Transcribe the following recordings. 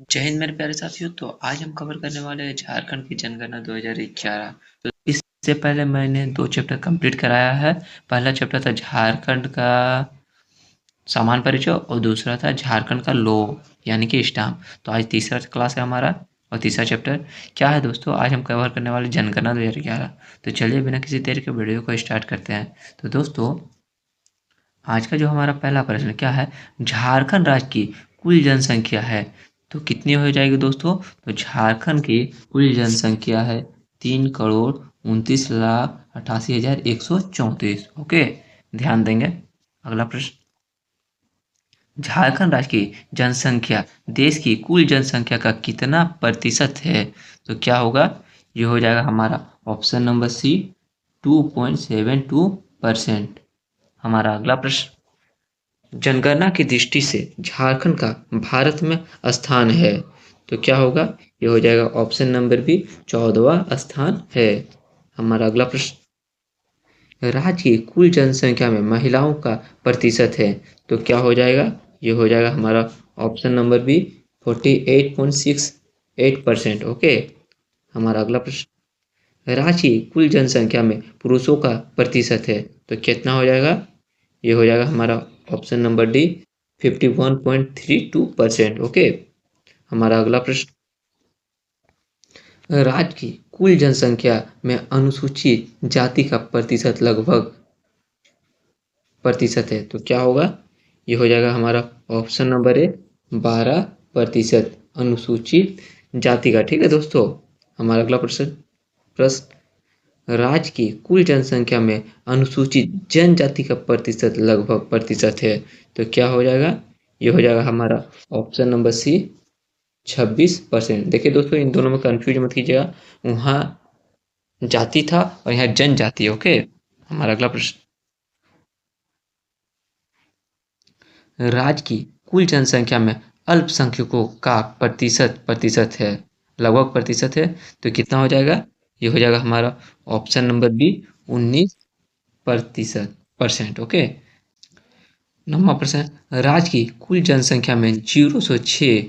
जय हिंद मेरे प्यारे साथियों। तो आज हम कवर करने वाले हैं झारखंड की जनगणना 2011। तो इससे पहले मैंने 2 चैप्टर कंप्लीट कराया है। पहला चैप्टर था झारखंड का सामान्य परिचय और दूसरा था झारखंड का लॉ यानी कि स्टाम्प। तो आज तीसरा क्लास है हमारा और तीसरा चैप्टर क्या है दोस्तों, आज हम कवर करने वाले जनगणना 2011। तो चलिए बिना किसी देर के वीडियो को स्टार्ट करते हैं। तो दोस्तों आज का जो हमारा पहला प्रश्न क्या है, झारखंड राज्य की कुल जनसंख्या है तो कितनी हो जाएगी दोस्तों। तो झारखंड की कुल जनसंख्या है 3,29,88,134। ओके, ध्यान देंगे। अगला प्रश्न, झारखंड राज्य की जनसंख्या देश की कुल जनसंख्या का कितना प्रतिशत है। तो क्या होगा, ये हो जाएगा हमारा ऑप्शन नंबर सी 2.72%। हमारा अगला प्रश्न, जनगणना की दृष्टि से झारखंड का भारत में स्थान है तो क्या होगा, ये हो जाएगा ऑप्शन नंबर बी 14वां स्थान है। हमारा अगला प्रश्न, राज्य की कुल जनसंख्या में महिलाओं का प्रतिशत है तो क्या हो जाएगा, ये हो जाएगा हमारा ऑप्शन नंबर बी 48.68%। ओके। हमारा अगला प्रश्न, राज्य की कुल जनसंख्या में पुरुषों का प्रतिशत है तो कितना हो जाएगा, ये हो जाएगा हमारा ऑप्शन नंबर डी 51.32%। ओके। हमारा अगला प्रश्न, राज्य की कुल जनसंख्या में अनुसूचित जाति का प्रतिशत लगभग प्रतिशत है तो क्या होगा, ये हो जाएगा हमारा ऑप्शन नंबर ए 12% अनुसूचित जाति का। ठीक है दोस्तों। हमारा अगला प्रश्न प्रश्न, राज्य की कुल जनसंख्या में अनुसूचित जनजाति का प्रतिशत लगभग प्रतिशत है तो क्या हो जाएगा, ये हो जाएगा हमारा ऑप्शन नंबर सी 26%। देखिए दोस्तों, इन दोनों में कंफ्यूज मत कीजिएगा, वहाँ जाति था और यहाँ जनजाति। ओके। हमारा अगला प्रश्न, राज्य की कुल जनसंख्या में अल्पसंख्यकों का प्रतिशत प्रतिशत है लगभग प्रतिशत है तो कितना हो जाएगा, ये हो जाएगा हमारा ऑप्शन नंबर बी 19%। ओके। नौवां प्रश्न, राज्य की कुल जनसंख्या में 0 से 6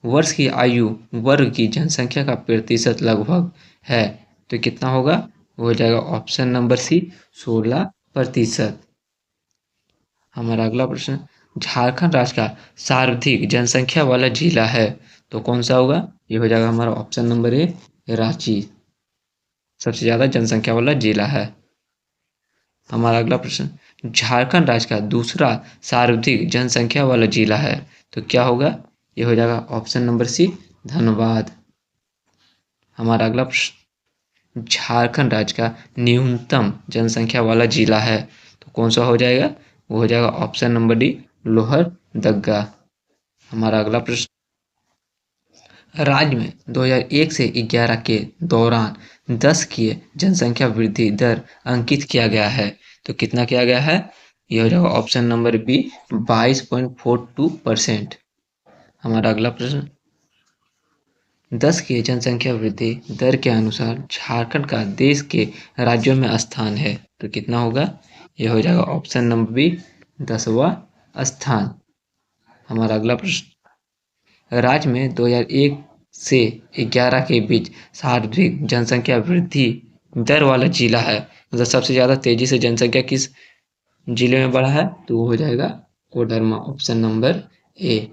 वर्ष की आयु वर्ग की जनसंख्या का प्रतिशत लगभग है तो कितना होगा, वो हो जाएगा ऑप्शन नंबर सी 16%। हमारा अगला प्रश्न, झारखंड राज्य का सर्वाधिक जनसंख्या वाला जिला है तो कौन सा होगा, ये हो जाएगा हमारा ऑप्शन नंबर ए रांची, सबसे ज्यादा जनसंख्या वाला जिला है। हमारा अगला प्रश्न, झारखंड राज्य का दूसरा सर्वाधिक जनसंख्या वाला जिला है तो क्या होगा, ये हो जाएगा ऑप्शन नंबर सी धनबाद। हमारा अगला प्रश्न, झारखंड राज्य का न्यूनतम जनसंख्या वाला जिला है तो कौन सा हो जाएगा, वो हो जाएगा ऑप्शन नंबर डी लोहरदग्गा। हमारा अगला प्रश्न, राज्य में 2001 से 11 के दौरान 10 की जनसंख्या वृद्धि दर अंकित किया गया है तो कितना किया गया है, यह हो जाएगा ऑप्शन नंबर बी 22.42%। हमारा अगला प्रश्न, 10 की जनसंख्या वृद्धि दर के अनुसार झारखंड का देश के राज्यों में स्थान है तो कितना होगा, यह हो जाएगा ऑप्शन नंबर बी 10वां स्थान। हमारा अगला प्रश्न, राज्य में 2001 से 11 के बीच सर्वाधिक जनसंख्या वृद्धि दर वाला जिला है, मतलब सबसे ज्यादा तेजी से जनसंख्या किस जिले में बढ़ा है तो वो हो जाएगा कोडरमा, ऑप्शन नंबर ए।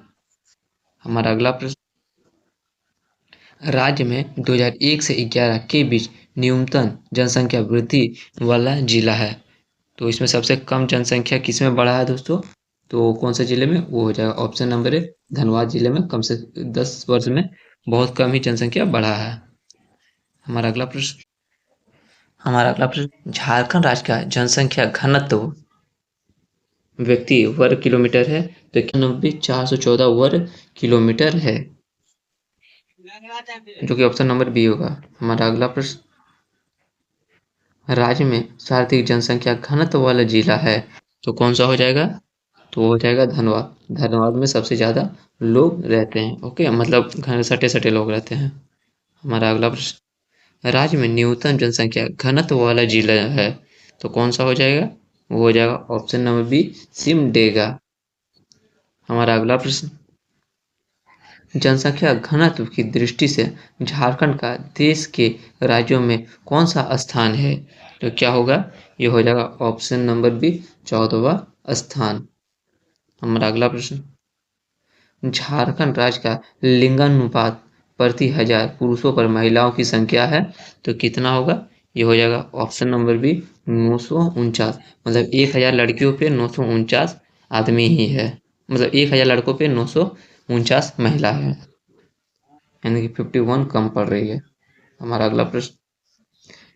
हमारा अगला प्रश्न, राज्य में 2001 से 11 के बीच न्यूनतम जनसंख्या वृद्धि वाला जिला है तो इसमें सबसे कम जनसंख्या किसमें बढ़ा है दोस्तों, तो कौन से जिले में, वो हो जाएगा ऑप्शन नंबर ए धनबाद जिले में। कम से 10 वर्ष में बहुत कम ही जनसंख्या बढ़ा है। हमारा अगला प्रश्न, झारखंड राज्य का जनसंख्या घनत्व व्यक्ति वर्ग किलोमीटर है तो 91,414 वर्ग किलोमीटर है जो कि ऑप्शन नंबर बी होगा। हमारा अगला प्रश्न, राज्य में सर्वाधिक जनसंख्या घनत्व वाला जिला है तो कौन सा हो जाएगा, तो वो हो जाएगा धनबाद। धनबाद में सबसे ज्यादा लोग रहते हैं। ओके, मतलब घर सटे सटे लोग रहते हैं। हमारा अगला प्रश्न, राज्य में न्यूनतम जनसंख्या घनत्व वाला जिला है तो कौन सा हो जाएगा, वो हो जाएगा ऑप्शन नंबर बी सिमडेगा। हमारा अगला प्रश्न, जनसंख्या घनत्व की दृष्टि से झारखंड का देश के राज्यों में कौन सा स्थान है? तो क्या होगा? ये हो जाएगा ऑप्शन नंबर बी 14वां स्थान। हमारा अगला प्रश्न, झारखंड राज्य का लिंगानुपात प्रति हजार पुरुषों पर महिलाओं की संख्या है तो कितना होगा? ये हो जाएगा ऑप्शन नंबर बी 949। मतलब 1000 लड़कियों पे 949 आदमी ही है, मतलब 1000 लड़कों पे 949 महिला है, यानी कि 51 कम पड़ रही है। हमारा अगला प्रश्न,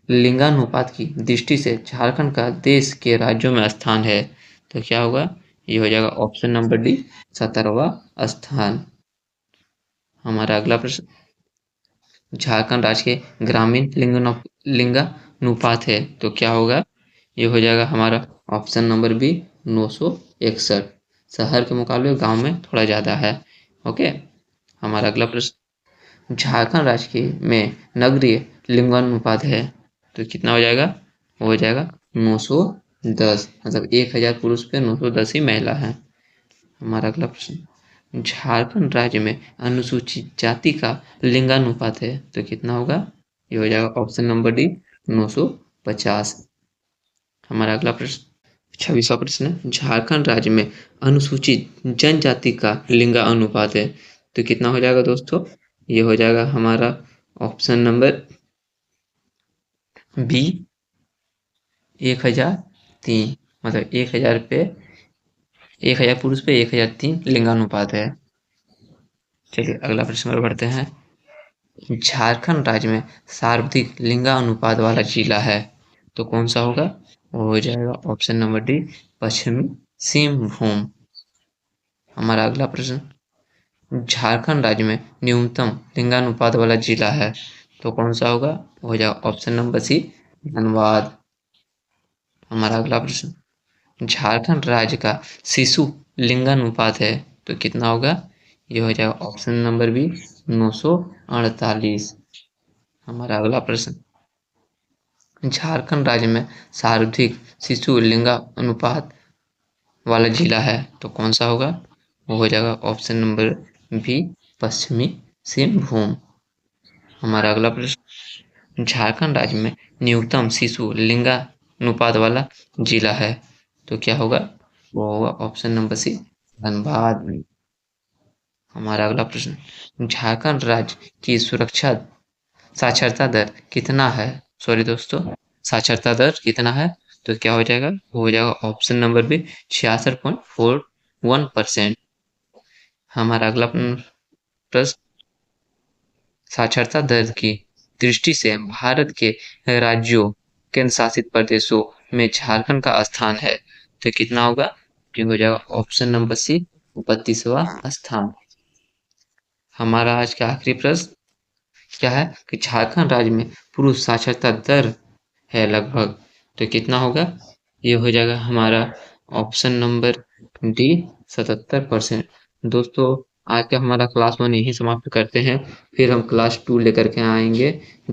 लिंगानुपात की दृष्टि से झारखंड का देश के राज्यों में स्थान है तो क्या होगा? ये हो जाएगा ऑप्शन नंबर डी 17वां स्थान। हमारा अगला प्रश्न, झारखंड राज्य के ग्रामीण लिंगानुपात है तो क्या होगा? ये हो जाएगा हमारा ऑप्शन नंबर बी 961। शहर के मुकाबले गांव में थोड़ा ज़्यादा है। ओके। हमारा अगला प्रश्न, झारखंड राज्य के में नगरीय लिंगानुपात है तो कितना हो जाएगा? हो जाएगा 910, मतलब 1000 पुरुष पे 910 ही महिला है। हमारा अगला प्रश्न, झारखंड राज्य में अनुसूचित जाति का लिंगानुपात है तो कितना होगा? ये हो जाएगा ऑप्शन नंबर डी 950। हमारा अगला प्रश्न, 26वां प्रश्न है, झारखंड राज्य में अनुसूचित जनजाति का लिंगानुपात है तो कितना हो जाएगा दोस्तों? ये हो जाएगा हमारा ऑप्शन नंबर बी 1003, मतलब 1000 पुरुष पे 1003 लिंगानुपात है। चलिए अगला प्रश्न और बढ़ते हैं। झारखंड राज्य में सर्वाधिक लिंगानुपात वाला जिला है तो कौन सा होगा? वो हो जाएगा ऑप्शन नंबर डी पश्चिमी सिंहभूम। हमारा अगला प्रश्न, झारखंड राज्य में न्यूनतम लिंगानुपात वाला जिला है तो कौन सा होगा? हो जाएगा ऑप्शन नंबर सी धनबाद। हमारा अगला प्रश्न, झारखंड राज्य का शिशु लिंगानुपात है तो कितना होगा? ये हो जाएगा ऑप्शन नंबर बी 948। हमारा अगला प्रश्न, झारखंड राज्य में सर्वाधिक शिशु लिंगानुपात वाला जिला है तो कौन सा होगा? वो हो जाएगा ऑप्शन नंबर बी पश्चिमी सिंहभूम। हमारा अगला प्रश्न, झारखंड राज्य में न्यूनतम शिशु लिंगानुपात वाला जिला है तो क्या होगा? वो होगा ऑप्शन नंबर सी धनबाद। हमारा अगला प्रश्न, झारखंड राज्य की सुरक्षा साक्षरता दर कितना है? सॉरी दोस्तों, साक्षरता दर कितना है? तो क्या हो जाएगा? हो जाएगा ऑप्शन नंबर बी 66.41%। हमारा अगला प्रश्न, साक्षरता दर की दृष्टि से भारत के राज्यों केंद्र शासित प्रदेशों में झारखंड का स्थान है तो कितना होगा? ये हो जाएगा ऑप्शन नंबर सी 32वां स्थान। हमारा आज का आखिरी प्रश्न क्या है कि झारखंड राज्य में पुरुष साक्षरता दर है लगभग तो कितना होगा? ये हो जाएगा हमारा ऑप्शन नंबर डी 77%। दोस्तों आज का हमारा क्लास 1 यही समाप्त करते हैं, फिर हम क्लास 2 लेकर के आएंगे।